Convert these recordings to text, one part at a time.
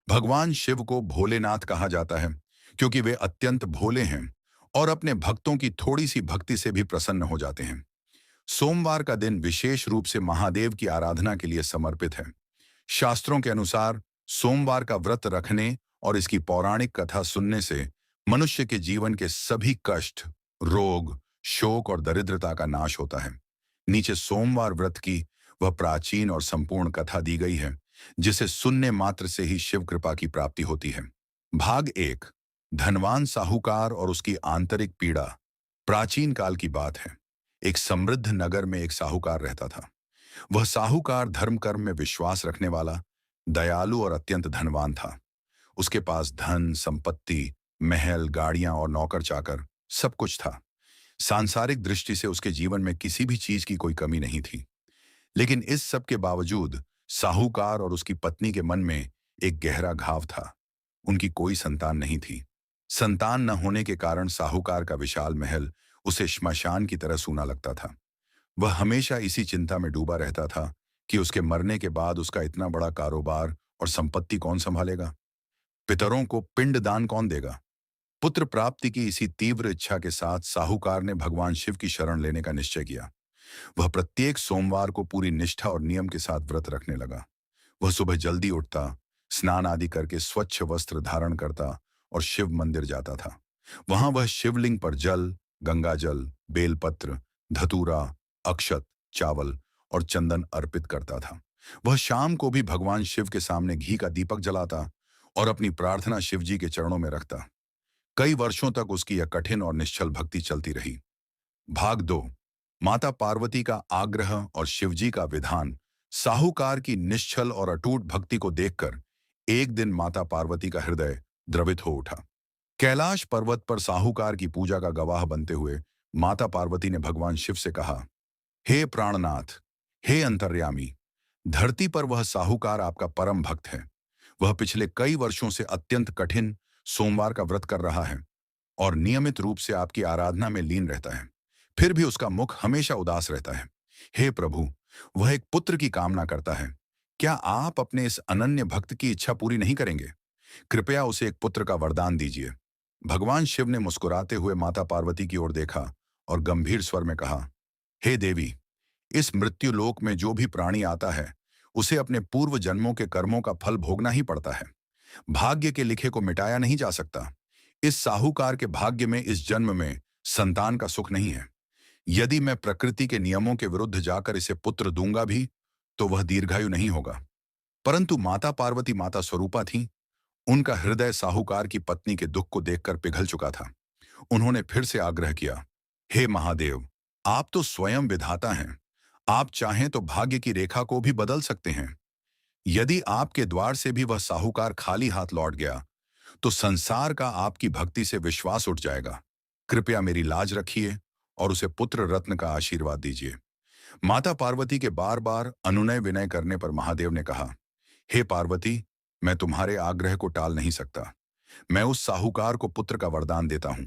भगवान शिव को भोलेनाथ कहा जाता है क्योंकि वे अत्यंत भोले हैं और अपने भक्तों की थोड़ी सी भक्ति से भी प्रसन्न हो जाते हैं। सोमवार का दिन विशेष रूप से महादेव की आराधना के लिए समर्पित है। शास्त्रों के अनुसार सोमवार का व्रत रखने और इसकी पौराणिक कथा सुनने से मनुष्य के जीवन के सभी कष्ट, रोग, शोक और दरिद्रता का नाश होता है। नीचे सोमवार व्रत की वह प्राचीन और संपूर्ण कथा दी गई है, जिसे सुनने मात्र से ही शिव कृपा की प्राप्ति होती है। भाग एक, धनवान साहूकार और उसकी आंतरिक पीड़ा। प्राचीन काल की बात है। एक समृद्ध नगर में एक साहूकार रहता था। वह साहूकार धर्म कर्म में विश्वास रखने वाला, दयालु और अत्यंत धनवान था। उसके पास धन, संपत्ति, महल, गाड़ियां और नौकर चाकर सब कुछ था। सांसारिक दृष्टि से उसके जीवन में किसी भी चीज की कोई कमी नहीं थी। लेकिन इस सब के बावजूद साहूकार और उसकी पत्नी के मन में एक गहरा घाव था। उनकी कोई संतान नहीं थी। संतान न होने के कारण साहूकार का विशाल महल उसे श्मशान की तरह सूना लगता था। वह हमेशा इसी चिंता में डूबा रहता था कि उसके मरने के बाद उसका इतना बड़ा कारोबार और संपत्ति कौन संभालेगा। पितरों को पिंड दान कौन देगा। पुत्र प्राप्ति की इसी तीव्र इच्छा के साथ साहूकार ने भगवान शिव की शरण लेने का निश्चय किया। वह प्रत्येक सोमवार को पूरी निष्ठा और नियम के साथ व्रत रखने लगा। वह सुबह जल्दी उठता, स्नान आदि करके स्वच्छ वस्त्र धारण करता और शिव मंदिर जाता था। वहां वह शिवलिंग पर जल, गंगा जल, बेलपत्र, धतूरा, अक्षत, चावल और चंदन अर्पित करता था। वह शाम को भी भगवान शिव के सामने घी का दीपक जलाता और अपनी प्रार्थना शिव जी के चरणों में रखता। कई वर्षों तक उसकी यह कठिन और निश्चल भक्ति चलती रही। भाग दो, माता पार्वती का आग्रह और शिवजी का विधान। साहूकार की निश्चल और अटूट भक्ति को देखकर एक दिन माता पार्वती का हृदय द्रवित हो उठा। कैलाश पर्वत पर साहूकार की पूजा का गवाह बनते हुए माता पार्वती ने भगवान शिव से कहा, हे प्राणनाथ, हे अंतर्यामी, धरती पर वह साहूकार आपका परम भक्त है। वह पिछले कई वर्षों से अत्यंत कठिन सोमवार का व्रत कर रहा है और नियमित रूप से आपकी आराधना में लीन रहता है। फिर भी उसका मुख हमेशा उदास रहता है। हे प्रभु, वह एक पुत्र की कामना करता है। क्या आप अपने इस अनन्य भक्त की इच्छा पूरी नहीं करेंगे? कृपया उसे एक पुत्र का वरदान दीजिए। भगवान शिव ने मुस्कुराते हुए माता पार्वती की ओर देखा और गंभीर स्वर में कहा, हे देवी, इस मृत्यु लोक में जो भी प्राणी आता है उसे अपने पूर्व जन्मों के कर्मों का फल भोगना ही पड़ता है। भाग्य के लिखे को मिटाया नहीं जा सकता। इस साहूकार के भाग्य में इस जन्म में संतान का सुख नहीं है। यदि मैं प्रकृति के नियमों के विरुद्ध जाकर इसे पुत्र दूंगा भी तो वह दीर्घायु नहीं होगा। परंतु माता पार्वती माता स्वरूपा थी। उनका हृदय साहूकार की पत्नी के दुख को देखकर पिघल चुका था। उन्होंने फिर से आग्रह किया, हे महादेव, आप तो स्वयं विधाता हैं। आप चाहें तो भाग्य की रेखा को भी बदल सकते हैं। यदि आपके द्वार से भी वह साहूकार खाली हाथ लौट गया तो संसार का आपकी भक्ति से विश्वास उठ जाएगा। कृपया मेरी लाज रखिए और उसे पुत्र रत्न का आशीर्वाद दीजिए। माता पार्वती के बार बार अनुनय विनय करने पर महादेव ने कहा, हे पार्वती, मैं तुम्हारे आग्रह को टाल नहीं सकता। मैं उस साहूकार को पुत्र का वरदान देता हूं,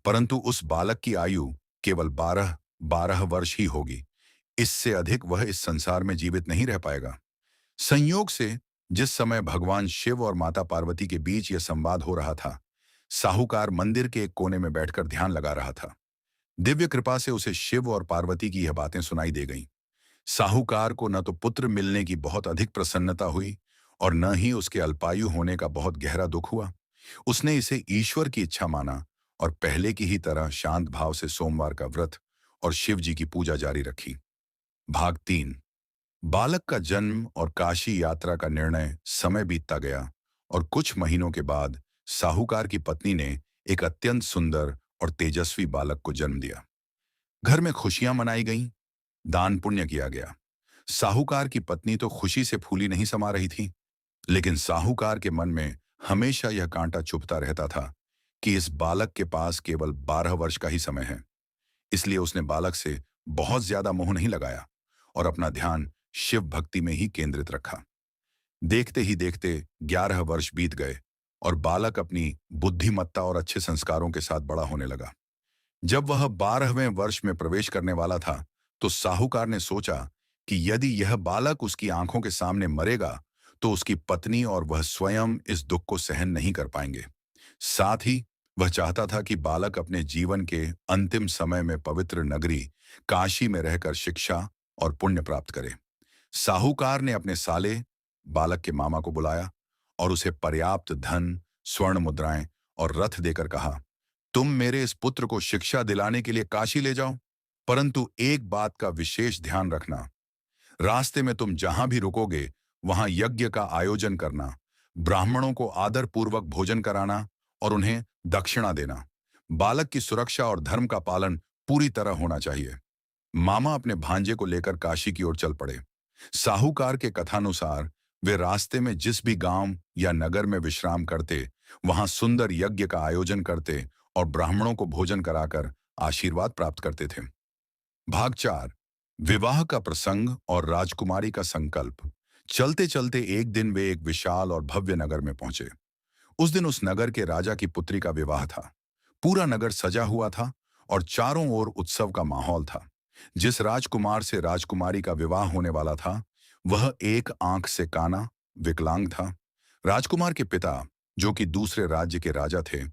परंतु उस बालक की आयु केवल 12 वर्ष ही होगी। इससे अधिक वह इस संसार में जीवित नहीं रह पाएगा। संयोग से जिस समय भगवान शिव और माता पार्वती के बीच यह संवाद हो रहा था, साहूकार मंदिर के एक कोने में बैठकर ध्यान लगा रहा था। दिव्य कृपा से उसे शिव और पार्वती की यह बातें सुनाई दे गईं। साहूकार को न तो पुत्र मिलने की बहुत अधिक प्रसन्नता हुई और न ही उसके अल्पायु होने का बहुत गहरा दुख हुआ। उसने इसे ईश्वर की इच्छा माना और पहले की ही तरह शांत भाव से सोमवार का व्रत और शिव जी की पूजा जारी रखी। भाग 3, बालक का जन्म और काशी यात्रा का निर्णय। समय बीतता गया और कुछ महीनों के बाद साहूकार की पत्नी ने एक अत्यंत सुंदर और तेजस्वी बालक को जन्म दिया। घर में खुशियां मनाई गईं, दान पुण्य किया गया। साहूकार की पत्नी तो खुशी से फूली नहीं समा रही थी, लेकिन साहूकार के मन में हमेशा यह कांटा चुभता रहता था कि इस बालक के पास केवल 12 वर्ष का ही समय है। इसलिए उसने बालक से बहुत ज्यादा मोह नहीं लगाया और अपना ध्यान शिव भक्ति में ही केंद्रित रखा। देखते ही देखते 11 वर्ष बीत गए और बालक अपनी बुद्धिमत्ता और अच्छे संस्कारों के साथ बड़ा होने लगा। जब वह 12वें वर्ष में प्रवेश करने वाला था तो साहूकार ने सोचा कि यदि यह बालक उसकी आंखों के सामने मरेगा तो उसकी पत्नी और वह स्वयं इस दुख को सहन नहीं कर पाएंगे। साथ ही वह चाहता था कि बालक अपने जीवन के अंतिम समय में पवित्र नगरी काशी में रहकर शिक्षा और पुण्य प्राप्त करे। साहूकार ने अपने साले बालक के मामा को बुलाया और उसे पर्याप्त धन, स्वर्ण मुद्राएं और रथ देकर कहा, तुम मेरे इस पुत्र को शिक्षा दिलाने के लिए काशी ले जाओ, परंतु एक बात का विशेष ध्यान रखना। रास्ते में तुम जहां भी रुकोगे वहां यज्ञ का आयोजन करना, ब्राह्मणों को आदर पूर्वक भोजन कराना और उन्हें दक्षिणा देना। बालक की सुरक्षा और धर्म का पालन पूरी तरह होना चाहिए। मामा अपने भांजे को लेकर काशी की ओर चल पड़े। साहूकार के कथानुसार वे रास्ते में जिस भी गांव या नगर में विश्राम करते, वहां सुंदर यज्ञ का आयोजन करते और ब्राह्मणों को भोजन कराकर आशीर्वाद प्राप्त करते थे। भाग 4। विवाह का प्रसंग और राजकुमारी का संकल्प। चलते चलते एक दिन वे एक विशाल और भव्य नगर में पहुंचे। उस दिन उस नगर के राजा की पुत्री का विवाह था। पूरा नगर सजा हुआ था और चारों ओर उत्सव का माहौल था। जिस राजकुमार से राजकुमारी का विवाह होने वाला था, वह एक आंख से काना, विकलांग था। राजकुमार के पिता, जो कि दूसरे राज्य के राजा थे,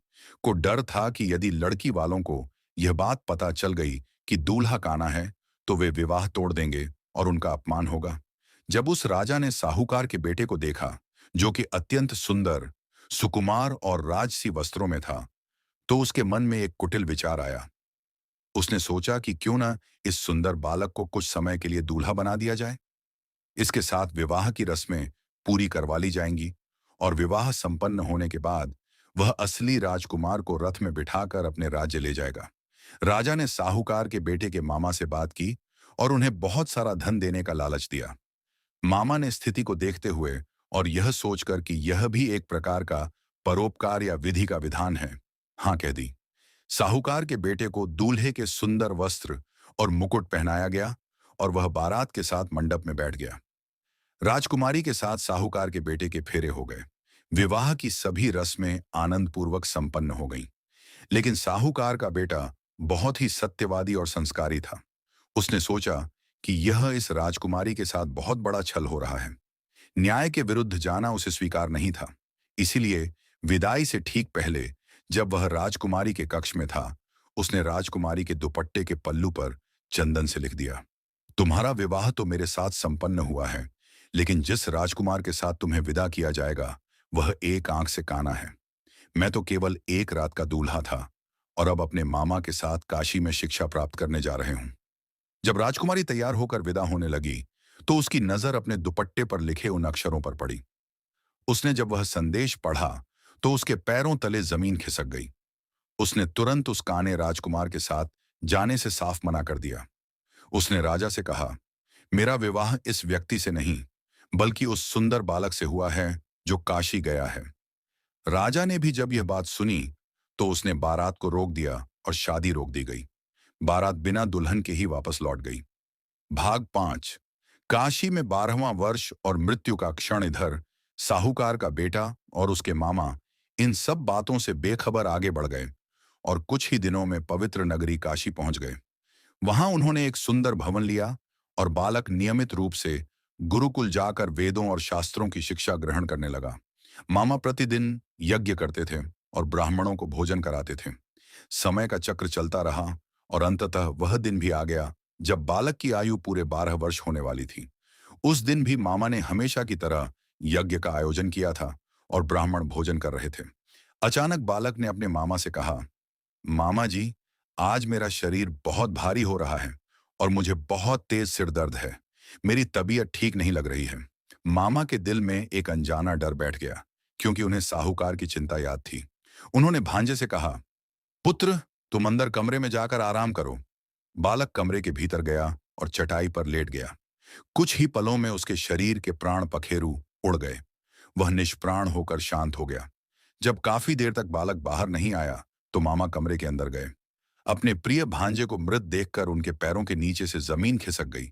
को डर था कि यदि लड़की वालों को यह बात पता चल गई कि दूल्हा काना है, तो वे विवाह तोड़ देंगे और उनका अपमान होगा। जब उस राजा ने साहूकार के बेटे को देखा, जो कि अत्यंत सुंदर, सुकुमार और राजसी वस्त्रों में था, तो उसके मन में एक कुटिल विचार आया। उसने सोचा कि क्यों न इस सुंदर बालक को कुछ समय के लिए दूल्हा बना दिया जाए। इसके साथ विवाह की रस्में पूरी करवा ली जाएंगी और विवाह संपन्न होने के बाद वह असली राजकुमार को रथ में बिठाकर अपने राज्य ले जाएगा। राजा ने साहूकार के बेटे के मामा से बात की और उन्हें बहुत सारा धन देने का लालच दिया। मामा ने स्थिति को देखते हुए और यह सोचकर कि यह भी एक प्रकार का परोपकार या विधि का विधान है, हाँ कह दी। साहूकार के बेटे को दूल्हे के सुंदर वस्त्र और मुकुट पहनाया गया और वह बारात के साथ मंडप में बैठ गया। राजकुमारी के साथ साहूकार के बेटे के फेरे हो गए। विवाह की सभी रस्में आनंद पूर्वक संपन्न हो गईं। लेकिन साहूकार का बेटा बहुत ही सत्यवादी और संस्कारी था। उसने सोचा कि यह इस राजकुमारी के साथ बहुत बड़ा छल हो रहा है। न्याय के विरुद्ध जाना उसे स्वीकार नहीं था। इसीलिए विदाई से ठीक पहले, जब वह राजकुमारी के कक्ष में था, उसने राजकुमारी के दुपट्टे के पल्लू पर चंदन से लिख दिया, तुम्हारा विवाह तो मेरे साथ संपन्न हुआ है, लेकिन जिस राजकुमार के साथ तुम्हें विदा किया जाएगा वह एक आंख से काना है। मैं तो केवल एक रात का दूल्हा था और अब अपने मामा के साथ काशी में शिक्षा प्राप्त करने जा रहे हूं। जब राजकुमारी तैयार होकर विदा होने लगी, तो उसकी नजर अपने दुपट्टे पर लिखे उन अक्षरों पर पड़ी। उसने जब वह संदेश पढ़ा, तो उसके पैरों तले जमीन खिसक गई। उसने तुरंत उस काने राजकुमार के साथ जाने से साफ मना कर दिया। उसने राजा से कहा, मेरा विवाह इस व्यक्ति से नहीं, बल्कि उस सुंदर बालक से हुआ है जो काशी गया है। राजा ने भी जब यह बात सुनी, तो उसने बारात को रोक दिया और शादी रोक दी गई। बारात बिना दुल्हन के ही वापस लौट गई। भाग 5। काशी में 12वां वर्ष और मृत्यु का क्षण। इधर साहूकार का बेटा और उसके मामा इन सब बातों से बेखबर आगे बढ़ गए और कुछ ही दिनों में पवित्र नगरी काशी पहुंच गए। वहां उन्होंने एक सुंदर भवन लिया और बालक नियमित रूप से गुरुकुल जाकर वेदों और शास्त्रों की शिक्षा ग्रहण करने लगा। मामा प्रतिदिन यज्ञ करते थे और ब्राह्मणों को भोजन कराते थे। समय का चक्र चलता रहा और अंततः वह दिन भी आ गया जब बालक की आयु पूरे 12 वर्ष होने वाली थी। उस दिन भी मामा ने हमेशा की तरह यज्ञ का आयोजन किया था और ब्राह्मण भोजन कर रहे थे। अचानक बालक ने अपने मामा से कहा, मामा जी, आज मेरा शरीर बहुत भारी हो रहा है और मुझे बहुत तेज सिर दर्द है। मेरी तबीयत ठीक नहीं लग रही है। मामा के दिल में एक अनजाना डर बैठ गया, क्योंकि उन्हें साहूकार की चिंता याद थी। उन्होंने भांजे से कहा, पुत्र, तुम अंदर कमरे में जाकर आराम करो। बालक कमरे के भीतर गया और चटाई पर लेट गया। कुछ ही पलों में उसके शरीर के प्राण पखेरु उड़ गए। वह निष्प्राण होकर शांत हो गया। जब काफी देर तक बालक बाहर नहीं आया, तो मामा कमरे के अंदर गए। अपने प्रिय भांजे को मृत देखकर उनके पैरों के नीचे से जमीन खिसक गई।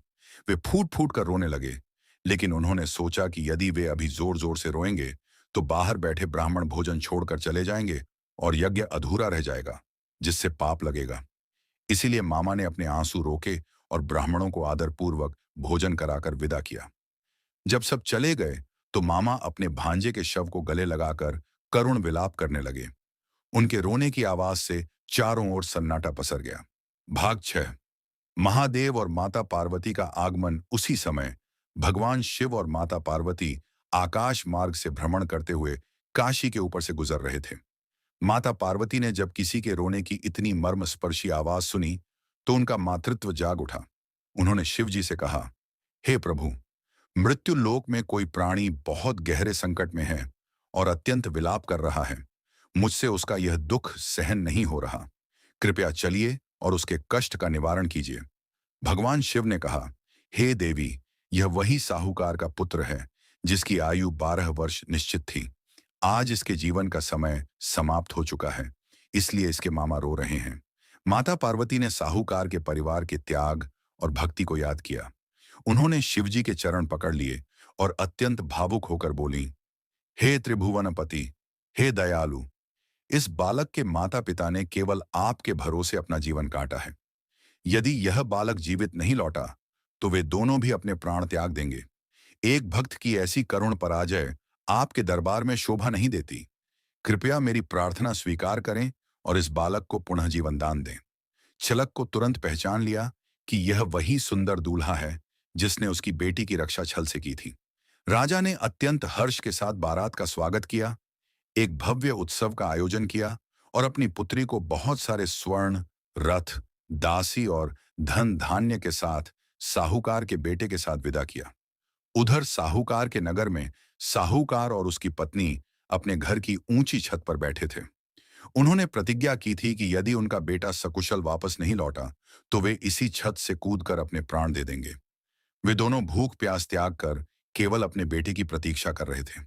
वे फूट फूट कर रोने लगे, लेकिन उन्होंने सोचा कि यदि वे अभी जोर जोर से रोएंगे तो बाहर बैठे ब्राह्मण भोजन छोड़कर चले जाएंगे और यज्ञ अधूरा रह जाएगा, जिससे पाप लगेगा। इसीलिए मामा ने अपने आंसू रोके और ब्राह्मणों को आदरपूर्वक भोजन कराकर विदा किया। जब सब चले गए, तो मामा अपने भांजे के शव को गले लगाकर करुण विलाप करने लगे। उनके रोने की आवाज से चारों ओर सन्नाटा पसर गया। भाग 6। महादेव और माता पार्वती का आगमन। उसी समय भगवान शिव और माता पार्वती आकाश मार्ग से भ्रमण करते हुए काशी के ऊपर से गुजर रहे थे। माता पार्वती ने जब किसी के रोने की इतनी मर्मस्पर्शी आवाज सुनी तो उनका मातृत्व जाग उठा। उन्होंने शिव जी से कहा, हे प्रभु, मृत्यु लोक में कोई प्राणी बहुत गहरे संकट में है और अत्यंत विलाप कर रहा है। मुझसे उसका यह दुख सहन नहीं हो रहा। कृपया चलिए और उसके कष्ट का निवारण कीजिए। भगवान शिव ने कहा, हे देवी, यह वही साहूकार का पुत्र है जिसकी आयु 12 वर्ष निश्चित थी। आज इसके जीवन का समय समाप्त हो चुका है, इसलिए इसके मामा रो रहे हैं। माता पार्वती ने साहूकार के परिवार के त्याग और भक्ति को याद किया। उन्होंने शिवजी के चरण पकड़ लिए और अत्यंत भावुक होकर बोली, हे त्रिभुवनपति, हे दयालु, इस बालक के माता पिता ने केवल आपके भरोसे अपना जीवन काटा है। यदि यह बालक जीवित नहीं लौटा तो वे दोनों भी अपने प्राण त्याग देंगे। एक भक्त की ऐसी करुण पराजय आपके दरबार में शोभा नहीं देती। कृपया मेरी प्रार्थना स्वीकार करें और इस बालक को पुनः जीवन दान दें। छलक को तुरंत पहचान लिया कि यह वही सुंदर दूल्हा है जिसने उसकी बेटी की रक्षा छल से की थी। राजा ने अत्यंत हर्ष के साथ बारात का स्वागत किया, एक भव्य उत्सव का आयोजन किया और अपनी पुत्री को बहुत सारे स्वर्ण, रथ, दासी और धन धान्य के साथ साहूकार के बेटे के साथ विदा किया। उधर साहूकार के नगर में साहूकार और उसकी पत्नी अपने घर की ऊंची छत पर बैठे थे। उन्होंने प्रतिज्ञा की थी कि यदि उनका बेटा सकुशल वापस नहीं लौटा तो वे इसी छत से कूदकर अपने प्राण दे देंगे। वे दोनों भूख प्यास त्याग कर केवल अपने बेटे की प्रतीक्षा कर रहे थे।